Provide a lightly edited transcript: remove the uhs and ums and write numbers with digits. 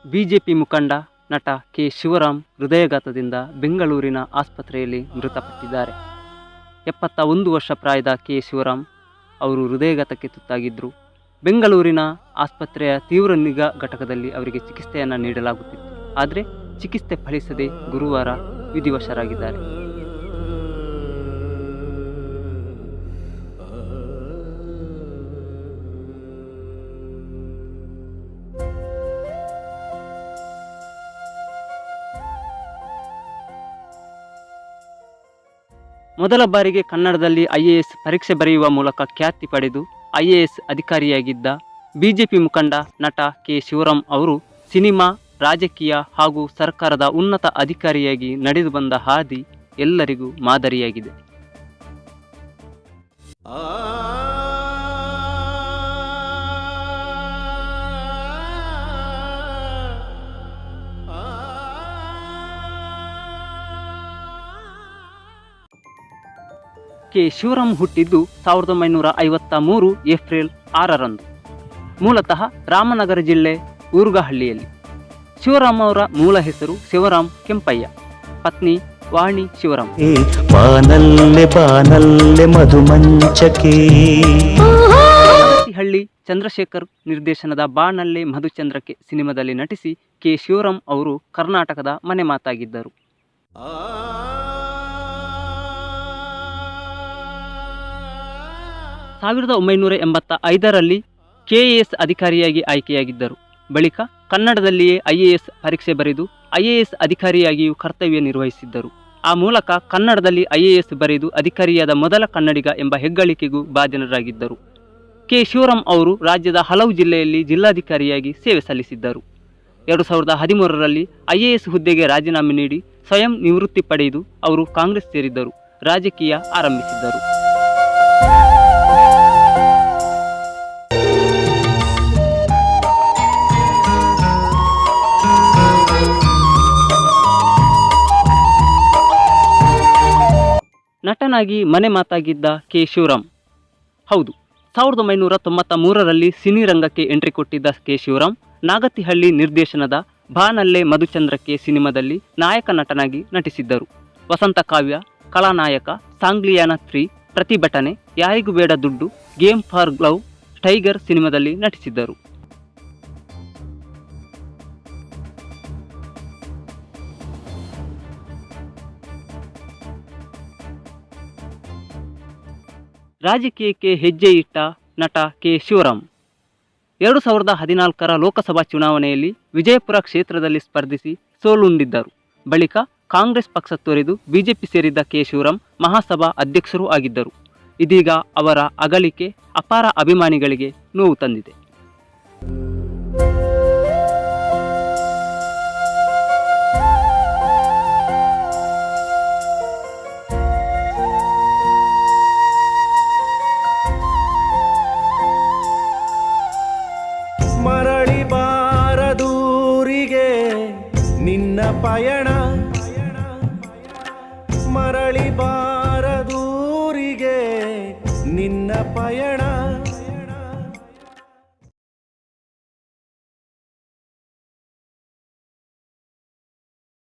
BJP ಮುಖಂಡ ನಟ K Shivaram ಹೃದಯಘಾತದಿಂದ ಬೆಂಗಳೂರಿನ ಆಸ್ಪತ್ರೆಯಲ್ಲಿ ಮೃತಪಟ್ಟಿದ್ದಾರೆ. 71 ವರ್ಷ ಪ್ರಾಯದ ಕೆ ಶಿವರಾಮ್ ಅವರು ಹೃದಯಘಾತಕ್ಕೆ ತುತ್ತಾಗಿದ್ದರು. ಬೆಂಗಳೂರಿನ ಆಸ್ಪತ್ರೆಯ ತೀವ್ರ ನಿಗಾ ಘಟಕದಲ್ಲಿ ಅವರಿಗೆ ಚಿಕಿತ್ಸೆಯನ್ನು ನೀಡಲಾಗುತ್ತಿತ್ತು. ಆದರೆ ಚಿಕಿತ್ಸೆ ಫಲಿಸದೆ ಗುರುವಾರ ವಿಧಿವಶರಾಗಿದ್ದಾರೆ. ಮೊದಲ ಬಾರಿಗೆ ಕನ್ನಡದಲ್ಲಿ IAS ಪರೀಕ್ಷೆ ಬರೆಯುವ ಮೂಲಕ ಖ್ಯಾತಿ ಪಡೆದು IAS ಅಧಿಕಾರಿಯಾಗಿದ್ದ ಬಿಜೆಪಿ ಮುಖಂಡ ನಟ ಕೆ ಶಿವರಾಮ್ ಅವರು ಸಿನಿಮಾ, ರಾಜಕೀಯ ಹಾಗೂ ಸರ್ಕಾರದ ಉನ್ನತ ಅಧಿಕಾರಿಯಾಗಿ ನಡೆದು ಬಂದ ಹಾದಿ ಎಲ್ಲರಿಗೂ ಮಾದರಿಯಾಗಿದೆ. ಕೆ ಶಿವರಾಮ್ ಹುಟ್ಟಿದ್ದು 1953 ಏಪ್ರಿಲ್ 6ರಂದು. ಮೂಲತಃ ರಾಮನಗರ ಜಿಲ್ಲೆ ಊರುಗಹಳ್ಳಿಯಲ್ಲಿ. ಶಿವರಾಮ್ ಅವರ ಮೂಲ ಹೆಸರು ಶಿವರಾಮ್ ಕೆಂಪಯ್ಯ, ಪತ್ನಿ ವಾಣಿ ಶಿವರಾಮ್. ಹಳ್ಳಿ ಚಂದ್ರಶೇಖರ್ ನಿರ್ದೇಶನದ ಬಾನಲ್ಲೆ ಮಧುಚಂದ್ರಕ್ಕೆ ಸಿನಿಮಾದಲ್ಲಿ ನಟಿಸಿ ಕೆ ಶಿವರಾಮ್ ಅವರು ಕರ್ನಾಟಕದ ಮನೆ ಮಾತಾಗಿದ್ದರು. 1985ರಲ್ಲಿ KAS ಅಧಿಕಾರಿಯಾಗಿ ಆಯ್ಕೆಯಾಗಿದ್ದರು. ಬಳಿಕ ಕನ್ನಡದಲ್ಲಿಯೇ IAS ಪರೀಕ್ಷೆ ಬರೆದು IAS ಅಧಿಕಾರಿಯಾಗಿಯೂ ಕರ್ತವ್ಯ ನಿರ್ವಹಿಸಿದ್ದರು. ಆ ಮೂಲಕ ಕನ್ನಡದಲ್ಲಿ IAS ಬರೆದು ಅಧಿಕಾರಿಯಾದ ಮೊದಲ ಕನ್ನಡಿಗ ಎಂಬ ಹೆಗ್ಗಳಿಕೆಗೂ ಭಾಜನರಾಗಿದ್ದರು. ಕೆ ಶಿವರಾಮ್ ಅವರು ರಾಜ್ಯದ ಹಲವು ಜಿಲ್ಲೆಯಲ್ಲಿ ಜಿಲ್ಲಾಧಿಕಾರಿಯಾಗಿ ಸೇವೆ ಸಲ್ಲಿಸಿದ್ದರು. 2013ರಲ್ಲಿ IAS ಹುದ್ದೆಗೆ ರಾಜೀನಾಮೆ ನೀಡಿ ಸ್ವಯಂ ನಿವೃತ್ತಿ ಪಡೆದು ಅವರು ಕಾಂಗ್ರೆಸ್ ಸೇರಿದ್ದರು. ರಾಜಕೀಯ ಆರಂಭಿಸಿದ್ದರು. ನಟನಾಗಿ ಮನೆ ಮಾತಾಗಿದ್ದ ಕೆ ಶಿವರಾಮ್. ಹೌದು, 1993ರಲ್ಲಿ ಸಿನಿ ರಂಗಕ್ಕೆ ಎಂಟ್ರಿ ಕೊಟ್ಟಿದ್ದ ಕೆ ಶಿವರಾಮ್ ನಾಗತಿಹಳ್ಳಿ ನಿರ್ದೇಶನದ ಬಾನಲ್ಲೆ ಮಧುಚಂದ್ರಕ್ಕೆ ಸಿನಿಮಾದಲ್ಲಿ ನಾಯಕ ನಟನಾಗಿ ನಟಿಸಿದ್ದರು. ವಸಂತ ಕಾವ್ಯ, ಕಲಾನಾಯಕ, ಸಾಂಗ್ಲಿಯಾನ 3, ಪ್ರತಿಭಟನೆ, ಯಾರಿಗೂ ಬೇಡ ದುಡ್ಡು, ಗೇಮ್ ಫಾರ್ ಲವ್, ಟೈಗರ್ ಸಿನಿಮಾದಲ್ಲಿ ನಟಿಸಿದ್ದರು. ರಾಜಕೀಯಕ್ಕೆ ಹೆಜ್ಜೆ ಇಟ್ಟ ನಟ ಕೆ ಶಿವರಾಮ್ 2014ರ ಲೋಕಸಭಾ ಚುನಾವಣೆಯಲ್ಲಿ ವಿಜಯಪುರ ಕ್ಷೇತ್ರದಲ್ಲಿ ಸ್ಪರ್ಧಿಸಿ ಸೋಲುಂಡಿದ್ದರು. ಬಳಿಕ ಕಾಂಗ್ರೆಸ್ ಪಕ್ಷ ತೊರೆದು ಬಿಜೆಪಿ ಸೇರಿದ್ದ ಕೆ ಶಿವರಾಮ್ ಮಹಾಸಭಾ ಅಧ್ಯಕ್ಷರೂ ಆಗಿದ್ದರು. ಇದೀಗ ಅವರ ಅಗಲಿಕೆ ಅಪಾರ ಅಭಿಮಾನಿಗಳಿಗೆ ನೋವು ತಂದಿದೆ. ಮರಳಿ ಬಾರದೂರಿಗೆ ನಿನ್ನ ಪಯಣ, ಮರಳಿ ಬಾರದೂರಿಗೆ ನಿನ್ನ ಪಯಣ.